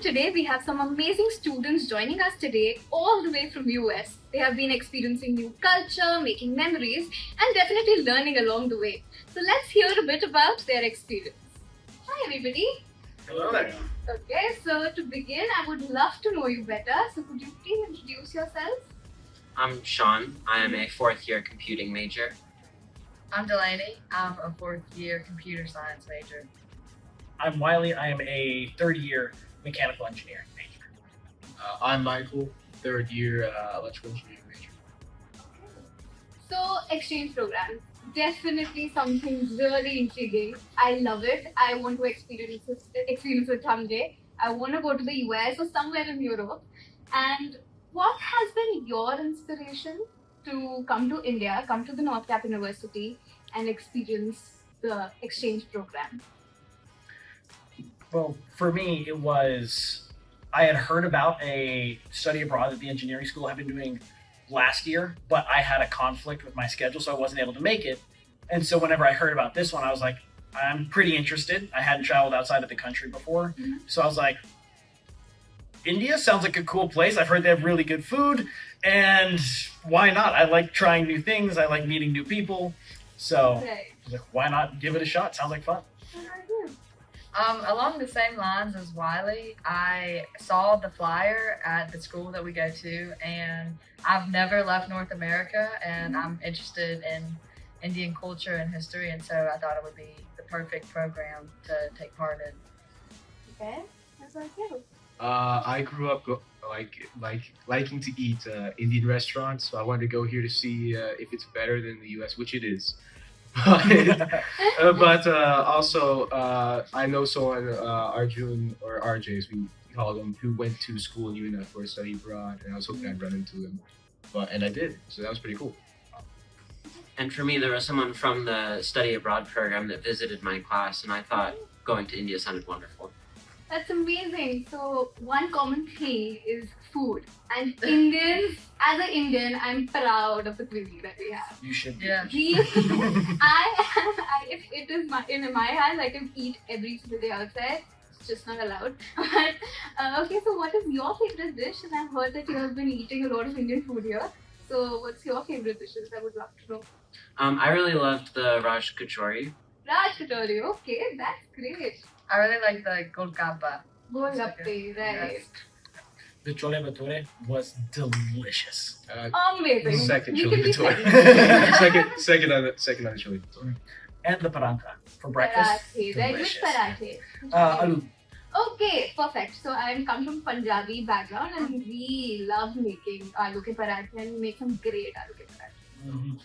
today we have some amazing students joining us today all the way from US. They have been experiencing new culture, making memories and definitely learning along the way. So let's hear a bit about their experience. Hi everybody. Hello there. Okay, so to begin, I would love to know you better. So could you please introduce yourself? I'm Sean. I am a fourth year computing major. I'm Delanie. I'm a fourth year computer science major. I'm Wiley. I am a third year mechanical engineering major. I'm Michael, third year electrical engineering major. So exchange programs, definitely something really intriguing. I love it. I want to experience it someday. I want to go to the US or somewhere in Europe. And what has been your inspiration to come to India, come to the North Cap University and experience the exchange program? Well, for me, it was, I had heard about a study abroad that the engineering school had been doing last year, but I had a conflict with my schedule, so I wasn't able to make it. And so whenever I heard about this one, I was like, I'm pretty interested. I hadn't traveled outside of the country before. Mm-hmm. So I was like, India sounds like a cool place. I've heard they have really good food, and why not? I like trying new things. I like meeting new people. So Right. I was like, why not give it a shot? Sounds like fun. Along the same lines as Wiley, I saw the flyer at the school that we go to, and I've never left North America, and I'm interested in Indian culture and history, and so I thought it would be the perfect program to take part in. Okay, that's what I feel. I grew up liking to eat Indian restaurants, so I wanted to go here to see if it's better than the US, which it is. But also, I know someone, Arjun or RJ as we call him, who went to school in UNF for a study abroad, and I was hoping I'd run into him, and I did, so that was pretty cool. And for me, there was someone from the study abroad program that visited my class, and I thought going to India sounded wonderful. That's amazing. So one common thing is food, and Indians, as an Indian, I'm proud of the cuisine that we have. You should be. Yeah. If it is in my hands, I can eat every single day outside. It's just not allowed. But okay, so what is your favorite dish? And I've heard that you have been eating a lot of Indian food here. So what's your favorite dishes? I would love to know. I really loved the rajkachori. Rajkachori, okay, that's great. I really like the Golgappa. Golgappe, right. Yes. The chole bhature was delicious. Amazing. Second You chole can be bhature. second on the chole bhature. And the parantha for breakfast. Parathe, right? Which Delicious. parathe? Aloo. Okay, perfect. So I come from Punjabi background and we love making aloo ke parathe and we make some great aloo ke parathe. Mhm.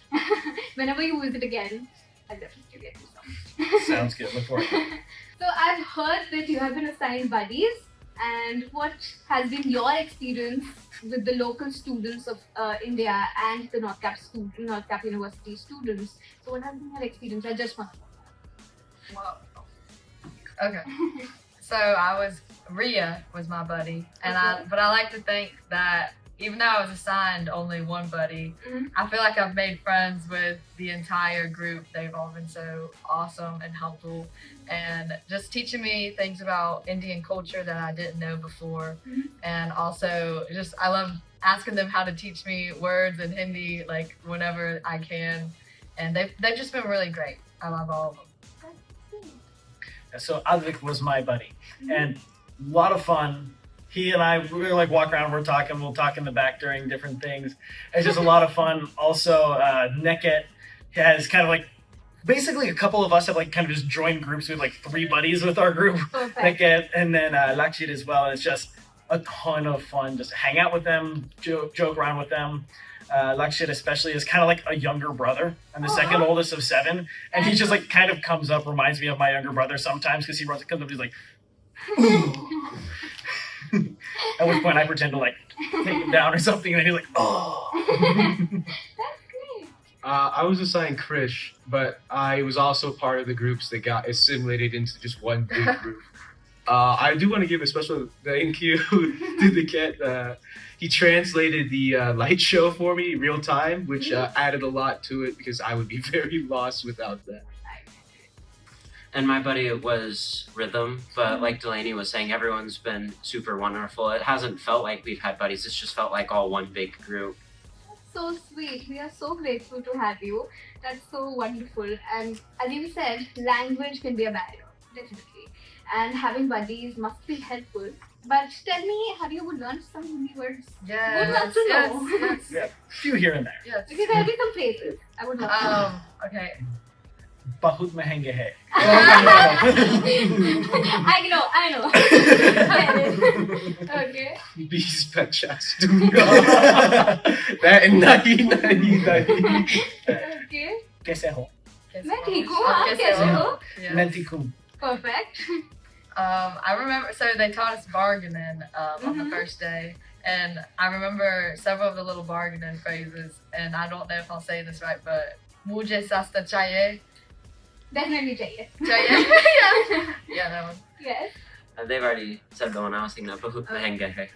Whenever you visit again, I'll definitely get you some. Sounds good. Look forward to it. So I've heard that you have been assigned buddies, and what has been your experience with the local students of India and the North Cap University students? So what has been your experience? I just want to know. Well, okay. So Ria was my buddy, and Okay. but I like to think that even though I was assigned only one buddy, Mhm. I feel like I've made friends with the entire group. They've all been so awesome and helpful, and just teaching me things about Indian culture that I didn't know before. Mhm. And also just I love asking them how to teach me words in Hindi like whenever I can, and they've just been really great. I love all of them. So Advik was my buddy, and a lot of fun. He and I, we like walk around, we'll talk in the back during different things. It's just a lot of fun. Also, Neket has kind of like, basically a couple of us have like kind of just joined groups with like 3 buddies with our group. Perfect. Neket and then Lakshit as well. And it's just a ton of fun. Just hang out with them, joke around with them. Lakshit especially is kind of like a younger brother. I'm the second oldest of 7. And he just like kind of comes up, reminds me of my younger brother sometimes because he comes up, he's like, at which point I pretend to like take him down or something, and then he's like, oh. That's great. I was assigned Krish, but I was also part of the groups that got assimilated into just one big group. I do want to give a special thank you to the cat. He translated the light show for me real time, which added a lot to it because I would be very lost without that. and my buddy was rhythm, but like Delanie was saying, everyone's been super wonderful. It hasn't felt like we've had buddies. It's just felt like all one big group. So sweet. We are so grateful to have you. That's so wonderful. And as you said, language can be a barrier, definitely. And having buddies must be helpful. But tell me, have you learned some Hindi words? Yes, Would love to know. yes, yes, Yeah, a few here and there. yes. Because there'll be some phrases. I would love to. Okay. Bahut mehenge hai. I know. Okay. 20 50 दूंगा. नहीं नहीं नहीं. Okay. Kaise ho? मैं ठीक हूँ, आप आप कैसे कैसे हो? हो? Yes. Main theek hoon. Perfect. I remember, so they taught us bargaining on the first day, and I remember several of the little bargaining phrases, and I don't know if I'll say this right, but mujhe sasta chahiye. Definitely चाहिए. Chahiye? Yeah, that one. Yes. They've already said the one I was thinking of. Bahut mehenga hai.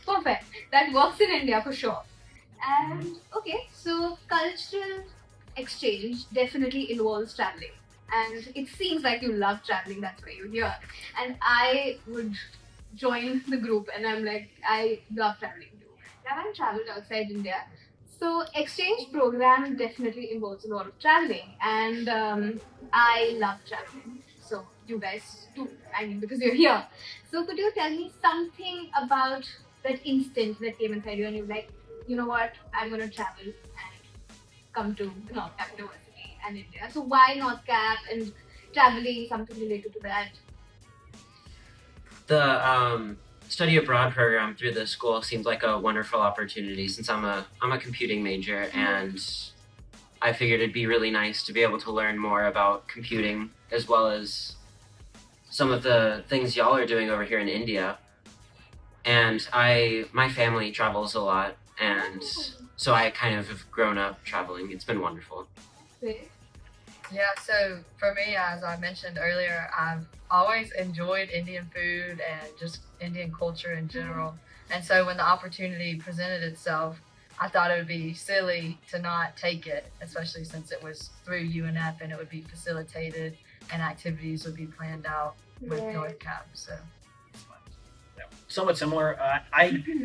Perfect. That works in India for sure. And okay, so cultural exchange definitely involves traveling. And it seems like you love traveling, that's why you're here. And I would join the group and I'm like, I love traveling too. I haven't traveled outside India. So exchange program definitely involves a lot of traveling. And I love traveling. So you guys too, I mean, because you're here. So could you tell me something about that instant that came inside you and you're like, you know what, I'm going to travel and come to North Cap University and India. So why North Cap and traveling, something related to that? The study abroad program through the school seems like a wonderful opportunity since I'm a computing major, and I figured it'd be really nice to be able to learn more about computing as well as some of the things y'all are doing over here in India. And my family travels a lot, and so I kind of have grown up traveling. It's been wonderful. Great. Yeah, so for me, as I mentioned earlier, I've always enjoyed Indian food and just Indian culture in general. And so when the opportunity presented itself, I thought it would be silly to not take it, especially since it was through UNF and it would be facilitated and activities would be planned out with Right. North Cap. So Somewhat similar.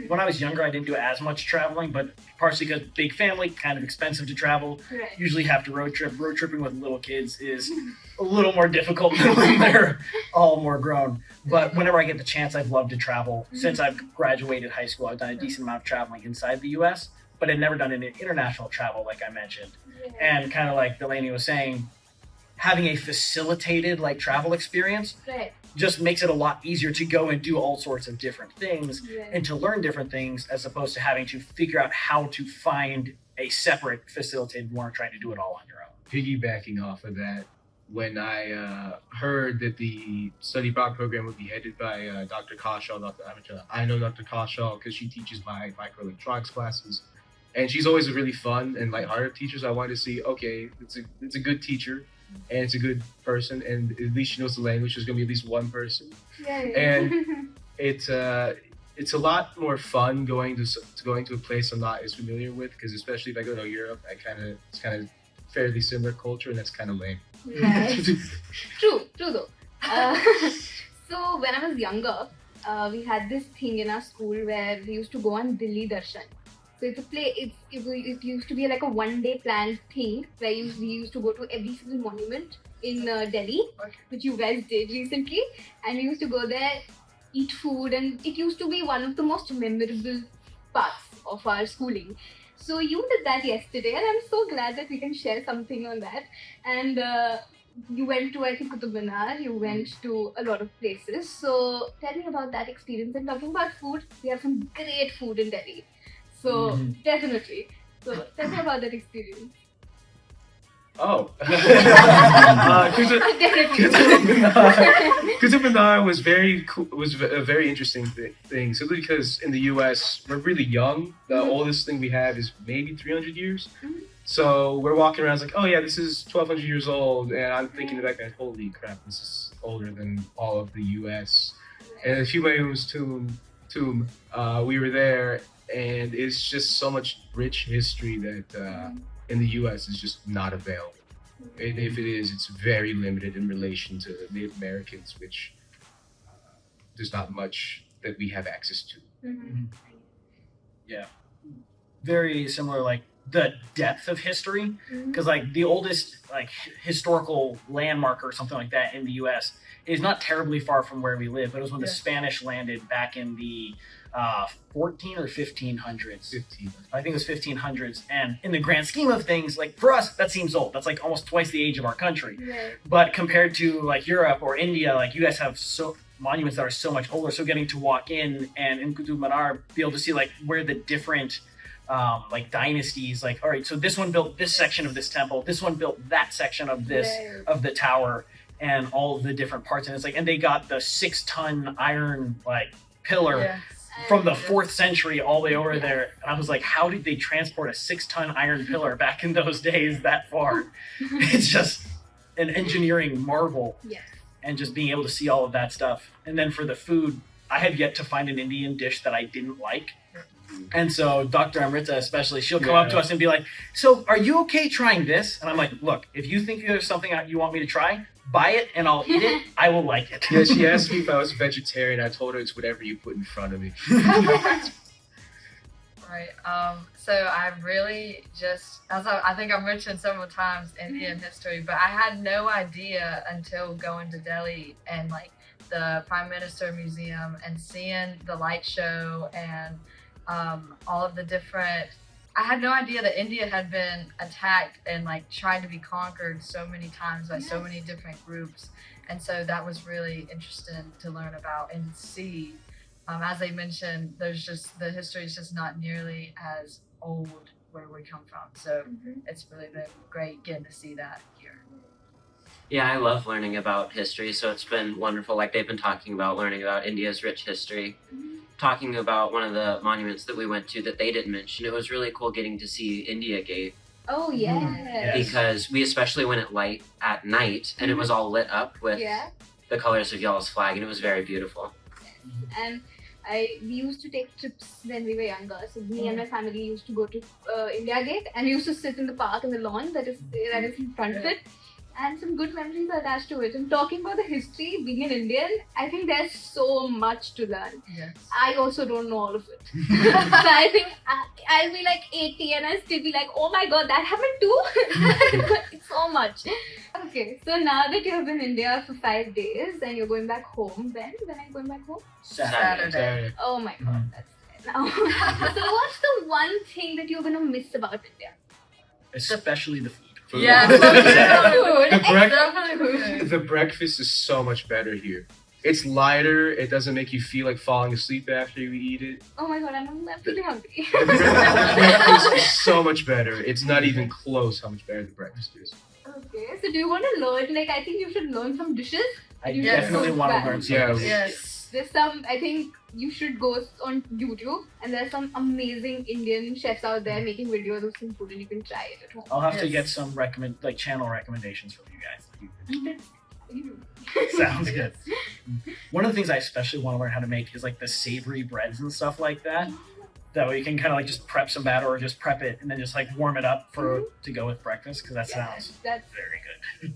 When I was younger, I didn't do as much traveling, but partially because big family, kind of expensive to travel. Right. Usually have to road trip. Road tripping with little kids is a little more difficult than when they're all more grown. But whenever I get the chance, I've loved to travel. Since I've graduated high school, I've done a decent amount of traveling inside the U.S., but I'd never done any international travel like I mentioned. And kind of like Delanie was saying, having a facilitated like travel experience Right. just makes it a lot easier to go and do all sorts of different things Right. and to learn different things as opposed to having to figure out how to find a separate facilitated one or trying to do it all on your own. Piggybacking off of that, when I heard that the study abroad program would be headed by Dr. Kaushal, I know Dr. Kaushal because she teaches my microelectronics classes, and she's always a really fun and lighthearted teacher. So I wanted to see, okay, it's a good teacher, and it's a good person, and at least she knows the language. There's gonna be at least one person, And it's a lot more fun going to a place I'm not as familiar with, because especially if I go to Europe, it's kind of fairly similar culture, and that's kind of lame. True though. So when I was younger, we had this thing in our school where we used to go on Delhi Darshan. So it's a play. It used to be like a one-day planned thing where we used to go to every single monument in Delhi, which you guys did recently, and we used to go there, eat food, and it used to be one of the most memorable parts of our schooling. So you did that yesterday, and I'm so glad that we can share something on that. And you went to, I think, Qutub Minar, you went to a lot of places. So tell me about that experience. And talking about food, we have some great food in Delhi. So definitely. So tell me about that experience. Oh. Definitely. Qutub Minar was very cool. Was a very interesting thing. Simply because in the U.S. we're really young. The oldest thing we have is maybe 300 years. So we're walking around like, oh yeah, this is 1,200 years old, and I'm thinking back then, holy crap, this is older than all of the U.S. And Humayun's tomb, we were there, and it's just so much rich history that in the U.S. is just not available. And if it is, it's very limited in relation to Native Americans, which there's not much that we have access to. Very similar, like the depth of history, because like the oldest like historical landmark or something like that in the U.S. is not terribly far from where we live, but it was when the Spanish landed back in the 14 or 1500s. 15. I think it was 1500s, and in the grand scheme of things, like for us, that seems old. That's like almost twice the age of our country. Right. But compared to like Europe or India, like you guys have monuments that are so much older. So getting to walk in and in Qutub Minar, be able to see like where the different like dynasties, like, all right, so this one built this section of this temple, this one built that section of this of the tower, and all of the different parts. And it's like, and they got the 6-ton iron like pillar from the 4th century all the way over there. And I was like, how did they transport a 6-ton iron pillar back in those days that far? It's just an engineering marvel. Yes. And just being able to see all of that stuff. And then for the food, I have yet to find an Indian dish that I didn't like. And so Dr. Amrita especially, she'll come up to us and be like, so are you okay trying this? And I'm like, look, if you think there's something you want me to try, buy it and I'll eat it. I will like it. Yeah, she asked me if I was vegetarian. I told her it's whatever you put in front of me. Right. So I really just, as I think I've mentioned several times, Indian history, but I had no idea until going to Delhi and like the Prime Minister Museum and seeing the light show and all of the different. I had no idea that India had been attacked and like tried to be conquered so many times by so many different groups, and so that was really interesting to learn about and see. As they mentioned, there's just the history is just not nearly as old where we come from. So it's really been great getting to see that here. Yeah, I love learning about history, so it's been wonderful. Like they've been talking about learning about India's rich history. Talking about one of the monuments that we went to that they didn't mention, it was really cool getting to see India Gate. Oh, yes. Because we especially went at light at night, and it was all lit up with the colors of y'all's flag, and it was very beautiful. And we used to take trips when we were younger. So me and my family used to go to India Gate, and we used to sit in the park in the lawn that is in front of it. And some good memories are attached to it. And talking about the history, being an Indian, I think there's so much to learn. Yes. I also don't know all of it. So I think I'll be like 80 and I'll still be like, oh my god, that happened too? It's so much. Okay, so now that you have been in India for 5 days and you're going back home, when are you going back home? Saturday. Oh my god, that's fair now. So what's the one thing that you're going to miss about India? Especially the food. Yeah, The breakfast is so much better here. It's lighter. It doesn't make you feel like falling asleep after you eat it. Oh my god, I'm feeling hungry. The breakfast is so much better. It's not even close how much better the breakfast is. Okay, so do you want to learn? Like, I think you should learn some dishes. I definitely want to learn some. Yes. There's some, I think you should go on YouTube and there's some amazing Indian chefs out there making videos of some food and you can try it at home. I'll have to get some channel recommendations from you guys. Sounds good. One of the things I especially want to learn how to make is like the savory breads and stuff like that. That way you can kind of like just prep some batter or just prep it and then just like warm it up to go with breakfast, because that sounds very good.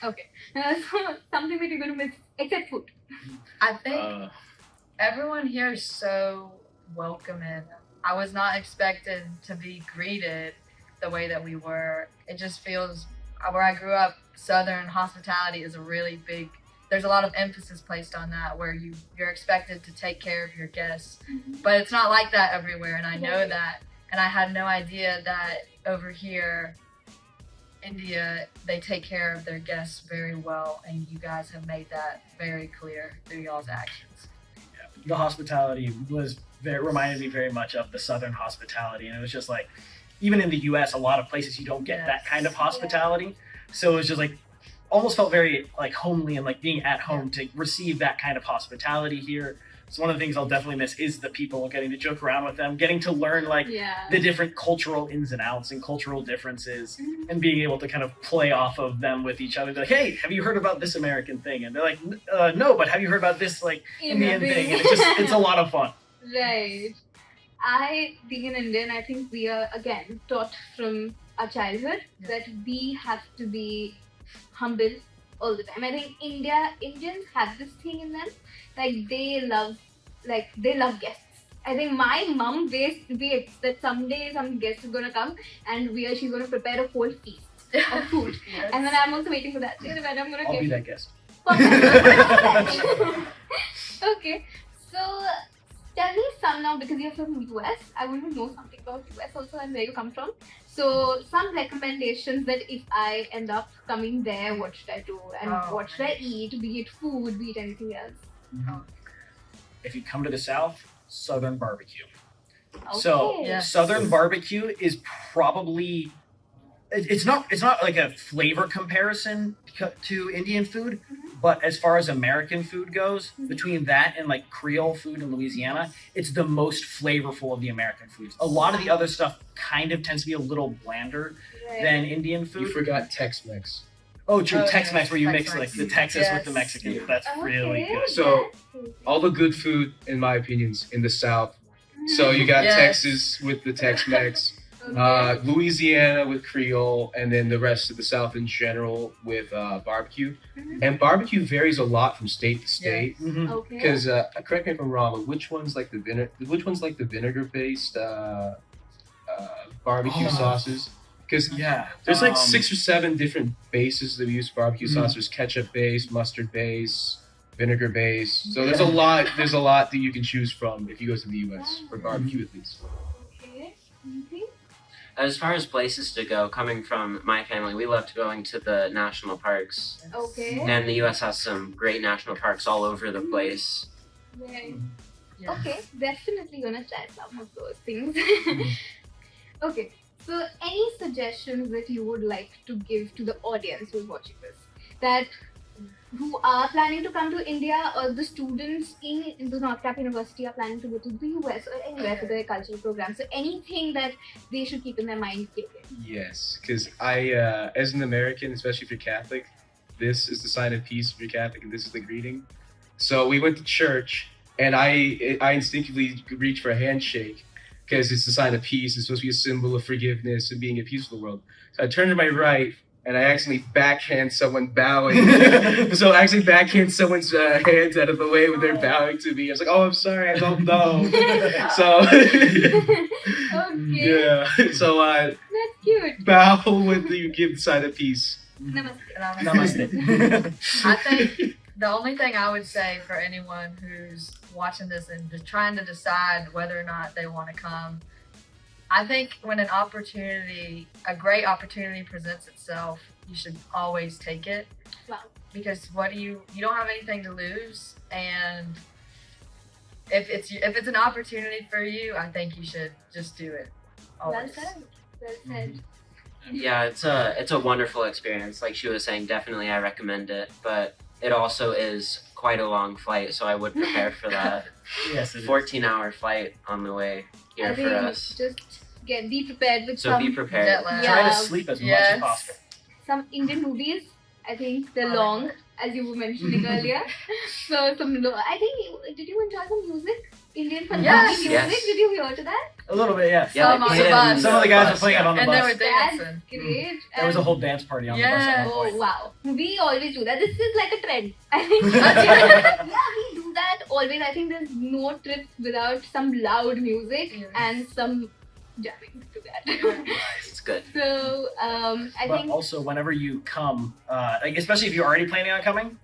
Okay. So something that you're going to miss except food. I think everyone here is so welcoming. I was not expected to be greeted the way that we were. It just feels, where I grew up, Southern hospitality is a really big, there's a lot of emphasis placed on that, where you're expected to take care of your guests. But it's not like that everywhere, and I know that. And I had no idea that over here, India, they take care of their guests very well, and you guys have made that very clear through y'all's actions. Yeah. The hospitality reminded me very much of the Southern hospitality, and it was just like, even in the U.S., a lot of places you don't get that kind of hospitality. So it was just like, almost felt very like homely and like being at home to receive that kind of hospitality here. So one of the things I'll definitely miss is the people, getting to joke around with them, getting to learn like the different cultural ins and outs and cultural differences, and being able to kind of play off of them with each other. They're like, hey, have you heard about this American thing? And they're like, no, but have you heard about this like Indian thing? And it's a lot of fun. Right. Being an Indian, I think we are again taught from our childhood that we have to be humble all the time. I think Indians have this thing in them, like they love guests. I think my mom waits that someday some guest is gonna come and she's gonna prepare a whole feast of food. Yes. And then I'm also waiting for that. When I'm gonna I'll get be that guest. Okay, so tell me some now, because you're from US. I want to know something about US also and where you come from. So some recommendations that if I end up coming there, what should I do and what should I eat? Be it food, be it anything else. If you come to the South, Southern barbecue. Okay. So Yes. Southern barbecue is probably it's not like a flavor comparison to Indian food, but as far as American food goes, between that and like Creole food in Louisiana, it's the most flavorful of the American foods. A lot of the other stuff kind of tends to be a little blander than Indian You food. forgot Tex-Mex. Oh, true, Oh, Tex-Mex, yes, where you mix Tex-Mex. like the Texas with the Yes. Mexican. That's really Okay, good. So, yes. All the good food, in my opinions, in the South. So you got Yes. Texas with the Tex-Mex, Louisiana with Creole, and then the rest of the South in general with barbecue. And barbecue varies a lot from state to state. Mhm. Okay. Because correct me if I'm wrong, but which one's like the vinegar-based barbecue Oh. sauces? Because Yeah. there's like 6 or 7 different bases that we use for barbecue Mhm. sauce. There's ketchup base, mustard base, vinegar base. So there's a lot. There's a lot that you can choose from if you go to the U.S. for barbecue at least. Okay. Mhm. As far as places to go, coming from my family, we loved going to the national parks. Okay. And the US has some great national parks all over the place. Right. Yes. Okay, definitely gonna try some of those things. Okay, so any suggestions that you would like to give to the audience who's watching this, that who are planning to come to India, or the students in the North Cap University are planning to go to the US or anywhere for their cultural program? So anything that they should keep in their mind. Yes, because I, as an American, especially if you're Catholic, this is the sign of peace if you're Catholic, and this is the greeting. So we went to church, and I instinctively reached for a handshake because it's the sign of peace. It's supposed to be a symbol of forgiveness and being at peace with the world. So I turned to my right, and I accidentally backhand someone bowing. So I actually backhand someone's hands out of the way when they're bowing to me. I was like, "Oh, I'm sorry, I don't know." So Okay, yeah, so that's cute. bow when you give the sign of peace. Namaste. Namaste. I think the only thing I would say for anyone who's watching this and just trying to decide whether or not they want to come, I think when a great opportunity presents itself, you should always take it. Wow. Because you don't have anything to lose, and if it's an opportunity for you, I think you should just do it. Well Always. said. Well said. Yeah, it's a wonderful experience. Like she was saying, definitely I recommend it, but it also is quite a long flight, so I would prepare for that. Yes, it is. 14-hour flight on the way here I for think us. just be prepared with So some be prepared. Jet lag. Try Yeah. to sleep as much Yes. as possible. some Indian movies. I think they're Oh. long, as you were mentioning earlier. So I think did you enjoy some music? Indian Punjabi Yes. music? Yes. Did you hear to that? A little bit, yes. Yeah, Some they on played the it bus. in Some of the guys bus, were playing it on the And they bus. were dancing. That's great. There was a And- whole dance party on the bus at Yeah. one Oh point. wow, we always do that. This is like a trend. I think. Yeah, we do that always. I think there's no trip without some loud music Yes. and some jamming to that. It's good. So I But think also, whenever you come, like especially if you're already planning on coming,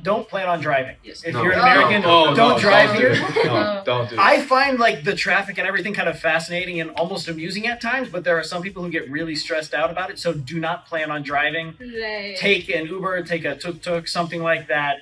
don't plan on driving. Yes. If No. you're an No. American, don't drive here. No, don't do it. I find like the traffic and everything kind of fascinating and almost amusing at times, but there are some people who get really stressed out about it. So do not plan on driving. right. Take an Uber, take a tuk-tuk, something like that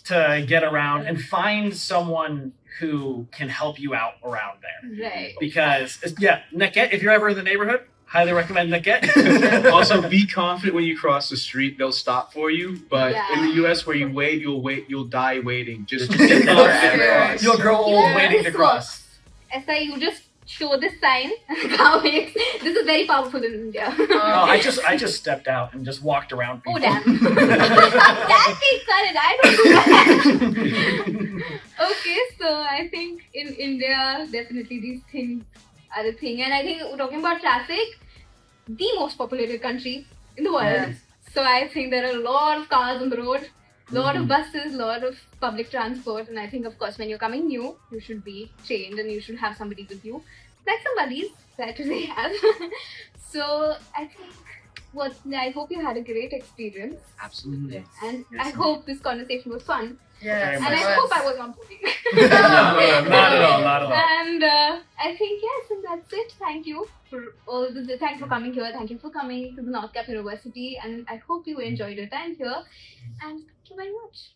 to get around and find someone who can help you out around there. Right. Because, yeah, Neket, if you're ever in the neighborhood, highly recommend Neket. Also, be confident when you cross the street; they'll stop for you. But Yeah. in the U.S., where you wait, you'll die waiting. Just Just sit sit there and and cross. You'll grow old Yeah, waiting to this cross. works. SI, you just show this sign. This is very powerful in India. No, I just stepped out and just walked around people. Oh damn. That takes courage. I don't do that. Okay, so I think in India, definitely these things are a thing. And I think talking about traffic, the most populated country in the world. Yes. So I think there are a lot of cars on the road, a lot Mhm. of buses, a lot of public transport. And I think, of course, when you're coming new, you should be trained and you should have somebody with you. Like some buddies that they have. So I think I hope you had a great experience. Absolutely. And Yes, I hope this conversation was fun. Yes. And Very I much. hope I was on point. No, not at all, not at all. And I think yes, and that's it. Thank you for all the thanks for coming here. Thank you for coming to the North Cap University, and I hope you enjoyed your time here. And thank you very much.